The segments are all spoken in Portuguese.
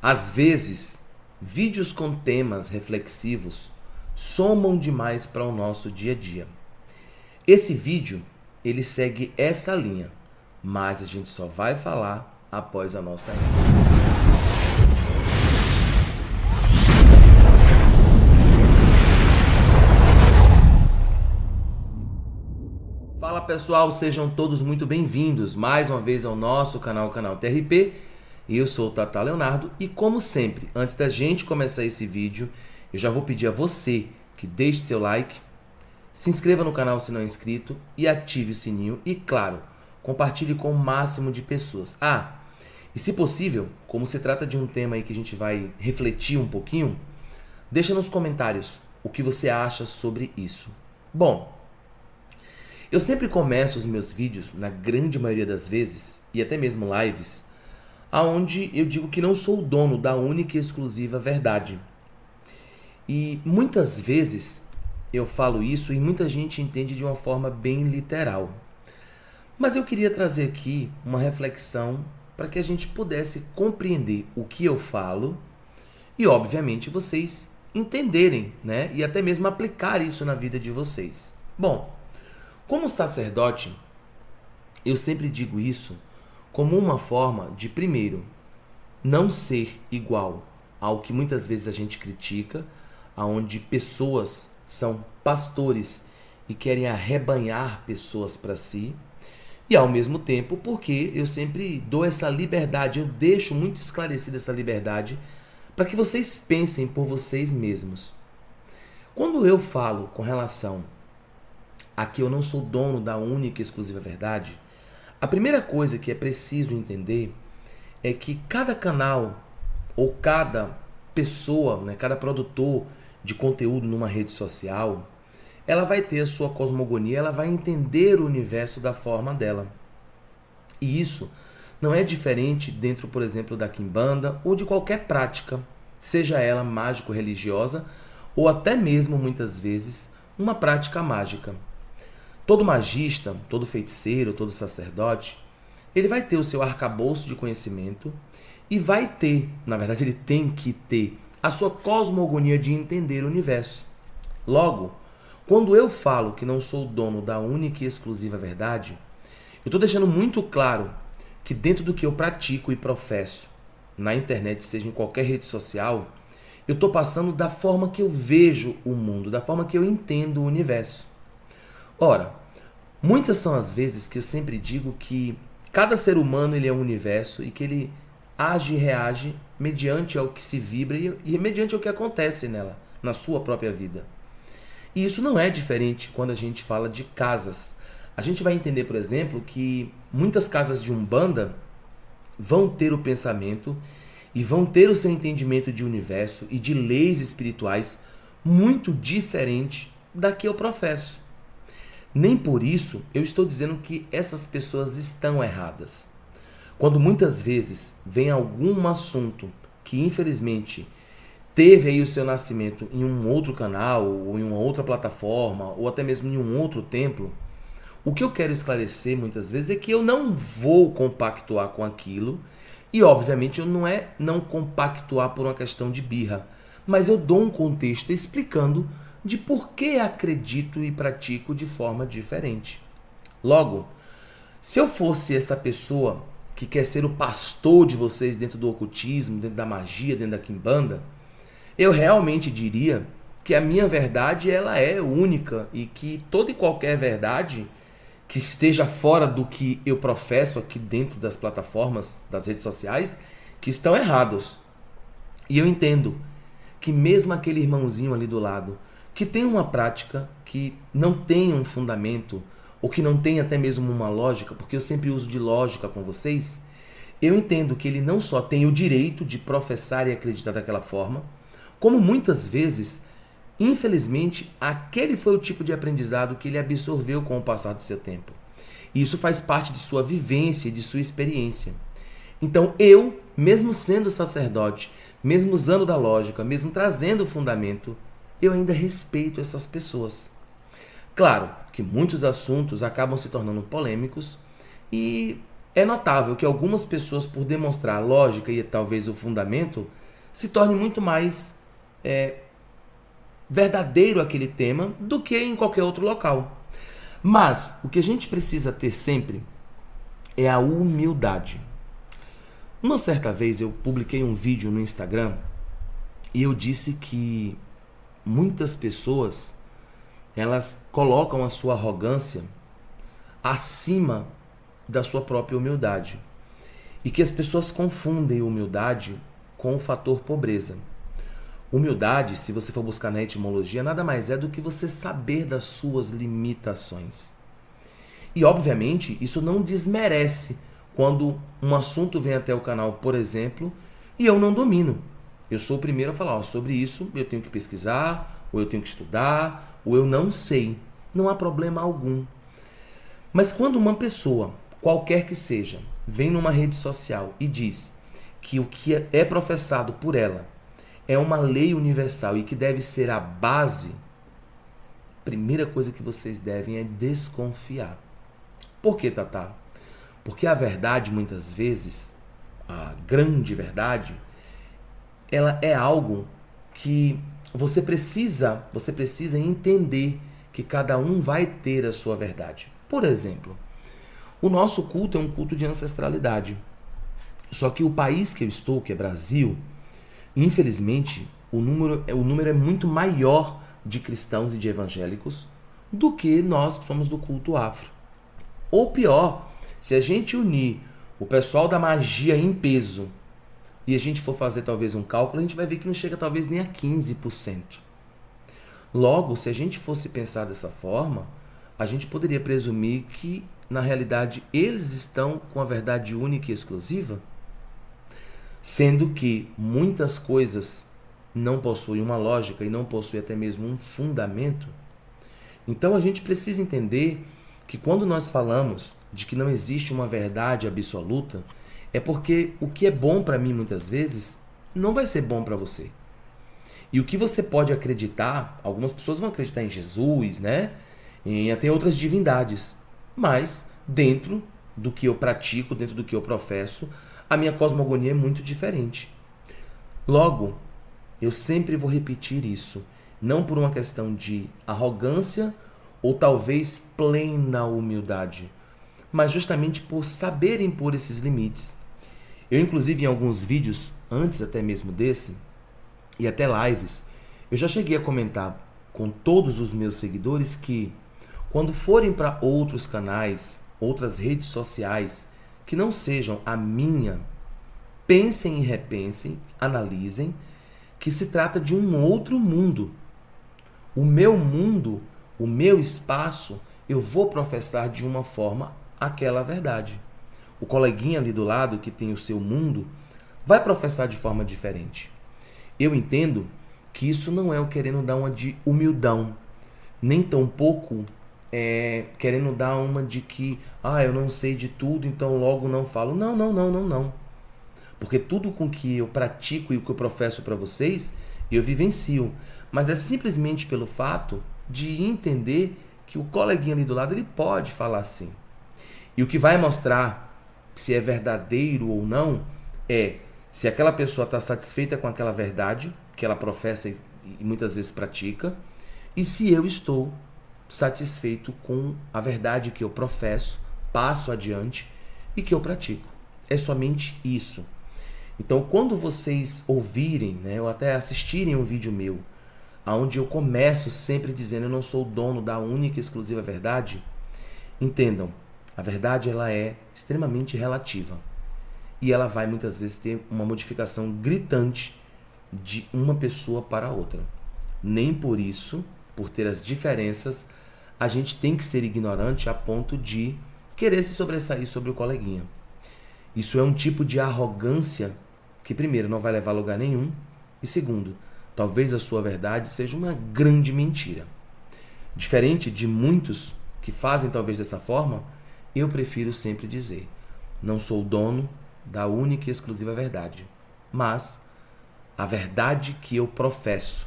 Às vezes, vídeos com temas reflexivos somam demais para o nosso dia a dia. Esse vídeo, ele segue essa linha, mas a gente só vai falar após a nossa intro. Fala pessoal, sejam todos muito bem-vindos mais uma vez ao nosso canal TRP. Eu sou o Tata Leonardo e, como sempre, antes da gente começar esse vídeo, eu já vou pedir a você que deixe seu like, se inscreva no canal se não é inscrito e ative o sininho e, claro, compartilhe com o máximo de pessoas. E se possível, como se trata de um tema aí que a gente vai refletir um pouquinho, deixa nos comentários o que você acha sobre isso. Bom, eu sempre começo os meus vídeos, na grande maioria das vezes, e até mesmo lives, aonde eu digo que não sou o dono da única e exclusiva verdade. E muitas vezes eu falo isso e muita gente entende de uma forma bem literal. Mas eu queria trazer aqui uma reflexão para que a gente pudesse compreender o que eu falo e, obviamente, vocês entenderem, né? E até mesmo aplicar isso na vida de vocês. Bom, como sacerdote, eu sempre digo isso como uma forma de, primeiro, não ser igual ao que muitas vezes a gente critica, aonde pessoas são pastores e querem arrebanhar pessoas para si, e ao mesmo tempo porque eu sempre dou essa liberdade, eu deixo muito esclarecida essa liberdade para que vocês pensem por vocês mesmos. Quando eu falo com relação a que eu não sou dono da única e exclusiva verdade, a primeira coisa que é preciso entender é que cada canal ou cada pessoa, né, cada produtor de conteúdo numa rede social, ela vai ter a sua cosmogonia, ela vai entender o universo da forma dela. E isso não é diferente dentro, por exemplo, da Quimbanda ou de qualquer prática, seja ela mágico-religiosa ou até mesmo, muitas vezes, uma prática mágica. Todo magista, todo feiticeiro, todo sacerdote, ele vai ter o seu arcabouço de conhecimento e vai ter, na verdade ele tem que ter, a sua cosmogonia de entender o universo. Logo, quando eu falo que não sou o dono da única e exclusiva verdade, eu estou deixando muito claro que dentro do que eu pratico e professo, na internet, seja em qualquer rede social, eu estou passando da forma que eu vejo o mundo, da forma que eu entendo o universo. Ora, muitas são as vezes que eu sempre digo que cada ser humano ele é um universo e que ele age e reage mediante ao que se vibra e mediante ao que acontece nela, na sua própria vida. E isso não é diferente quando a gente fala de casas. A gente vai entender, por exemplo, que muitas casas de Umbanda vão ter o pensamento e vão ter o seu entendimento de universo e de leis espirituais muito diferente da que eu professo. Nem por isso eu estou dizendo que essas pessoas estão erradas. Quando muitas vezes vem algum assunto que infelizmente teve aí o seu nascimento em um outro canal, ou em uma outra plataforma, ou até mesmo em um outro templo, o que eu quero esclarecer muitas vezes é que eu não vou compactuar com aquilo, e obviamente eu não compactuar por uma questão de birra, mas eu dou um contexto explicando de por que acredito e pratico de forma diferente. Logo, se eu fosse essa pessoa que quer ser o pastor de vocês dentro do ocultismo, dentro da magia, dentro da Quimbanda, eu realmente diria que a minha verdade ela é única e que toda e qualquer verdade que esteja fora do que eu professo aqui dentro das plataformas, das redes sociais, que estão errados. E eu entendo que mesmo aquele irmãozinho ali do lado, que tem uma prática que não tem um fundamento, ou que não tem até mesmo uma lógica, porque eu sempre uso de lógica com vocês, eu entendo que ele não só tem o direito de professar e acreditar daquela forma, como muitas vezes, infelizmente, aquele foi o tipo de aprendizado que ele absorveu com o passar do seu tempo. E isso faz parte de sua vivência e de sua experiência. Então eu, mesmo sendo sacerdote, mesmo usando da lógica, mesmo trazendo o fundamento, eu ainda respeito essas pessoas. Claro que muitos assuntos acabam se tornando polêmicos e é notável que algumas pessoas, por demonstrar a lógica e talvez o fundamento, se torne muito mais verdadeiro aquele tema do que em qualquer outro local. Mas o que a gente precisa ter sempre é a humildade. Uma certa vez eu publiquei um vídeo no Instagram e eu disse que muitas pessoas, elas colocam a sua arrogância acima da sua própria humildade. E que as pessoas confundem humildade com o fator pobreza. Humildade, se você for buscar na etimologia, nada mais é do que você saber das suas limitações. E, obviamente, isso não desmerece quando um assunto vem até o canal, por exemplo, e eu não domino. Eu sou o primeiro a falar, sobre isso eu tenho que pesquisar, ou eu tenho que estudar, ou eu não sei. Não há problema algum. Mas quando uma pessoa, qualquer que seja, vem numa rede social e diz que o que é professado por ela é uma lei universal e que deve ser a base, a primeira coisa que vocês devem é desconfiar. Por que, Tatá? Porque a verdade, muitas vezes, a grande verdade, ela é algo que você precisa entender que cada um vai ter a sua verdade. Por exemplo, o nosso culto é um culto de ancestralidade. Só que o país que eu estou, que é Brasil, infelizmente, o número é muito maior de cristãos e de evangélicos do que nós que somos do culto afro. Ou pior, se a gente unir o pessoal da magia em peso e a gente for fazer talvez um cálculo, a gente vai ver que não chega talvez nem a 15%. Logo, se a gente fosse pensar dessa forma, a gente poderia presumir que, na realidade, eles estão com a verdade única e exclusiva, sendo que muitas coisas não possuem uma lógica e não possuem até mesmo um fundamento. Então a gente precisa entender que quando nós falamos de que não existe uma verdade absoluta, é porque o que é bom para mim muitas vezes não vai ser bom para você. E o que você pode acreditar, algumas pessoas vão acreditar em Jesus, né? Em até outras divindades, mas dentro do que eu pratico, dentro do que eu professo, a minha cosmogonia é muito diferente. Logo, eu sempre vou repetir isso, não por uma questão de arrogância ou talvez plena humildade, mas justamente por saber impor esses limites. Eu, inclusive, em alguns vídeos, antes até mesmo desse, e até lives, eu já cheguei a comentar com todos os meus seguidores que, quando forem para outros canais, outras redes sociais, que não sejam a minha, pensem e repensem, analisem, que se trata de um outro mundo. O meu mundo, o meu espaço, eu vou professar de uma forma aquela verdade. O coleguinha ali do lado, que tem o seu mundo, vai professar de forma diferente. Eu entendo que isso não é o querendo dar uma de humildão, nem tampouco querendo dar uma de que eu não sei de tudo, então logo não falo. Não, não, não, não, não. Porque tudo com que eu pratico e o que eu professo para vocês, eu vivencio. Mas é simplesmente pelo fato de entender que o coleguinha ali do lado, ele pode falar assim. E o que vai mostrar se é verdadeiro ou não é se aquela pessoa está satisfeita com aquela verdade que ela professa e muitas vezes pratica, e se eu estou satisfeito com a verdade que eu professo, passo adiante e que eu pratico. É somente isso. Então, quando vocês ouvirem, ou até assistirem um vídeo meu, onde eu começo sempre dizendo eu não sou o dono da única e exclusiva verdade, entendam, a verdade ela é extremamente relativa. E ela vai muitas vezes ter uma modificação gritante de uma pessoa para outra. Nem por isso, por ter as diferenças, a gente tem que ser ignorante a ponto de querer se sobressair sobre o coleguinha. Isso é um tipo de arrogância que, primeiro, não vai levar a lugar nenhum, e segundo, talvez a sua verdade seja uma grande mentira. Diferente de muitos que fazem talvez dessa forma, eu prefiro sempre dizer, não sou o dono da única e exclusiva verdade, mas a verdade que eu professo,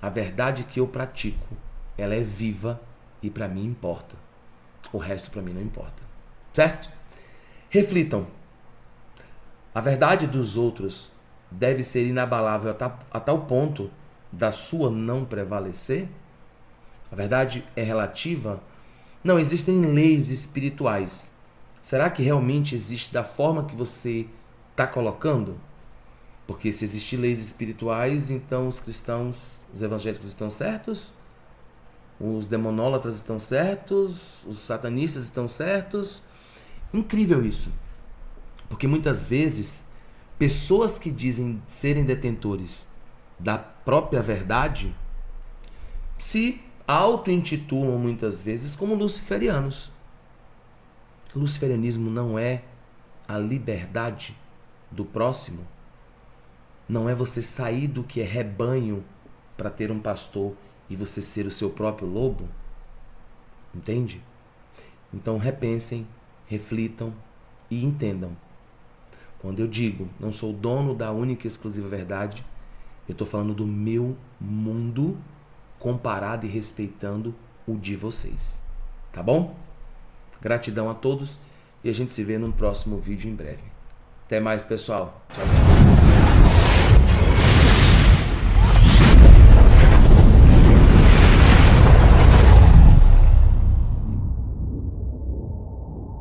a verdade que eu pratico, ela é viva e para mim importa. O resto para mim não importa. Certo? Reflitam. A verdade dos outros deve ser inabalável a tal ponto da sua não prevalecer? A verdade é relativa? Não, existem leis espirituais. Será que realmente existe da forma que você está colocando? Porque se existem leis espirituais, então os cristãos, os evangélicos estão certos? Os demonólatras estão certos? Os satanistas estão certos? Incrível isso. Porque muitas vezes, pessoas que dizem serem detentores da própria verdade se auto-intitulam muitas vezes como luciferianos. O luciferianismo não é a liberdade do próximo. Não é você sair do que é rebanho para ter um pastor e você ser o seu próprio lobo. Entende? Então repensem, reflitam e entendam. Quando eu digo não sou dono da única e exclusiva verdade, eu estou falando do meu mundo comparado e respeitando o de vocês. Tá bom? Gratidão a todos e a gente se vê no próximo vídeo em breve. Até mais, pessoal. Tchau, tchau.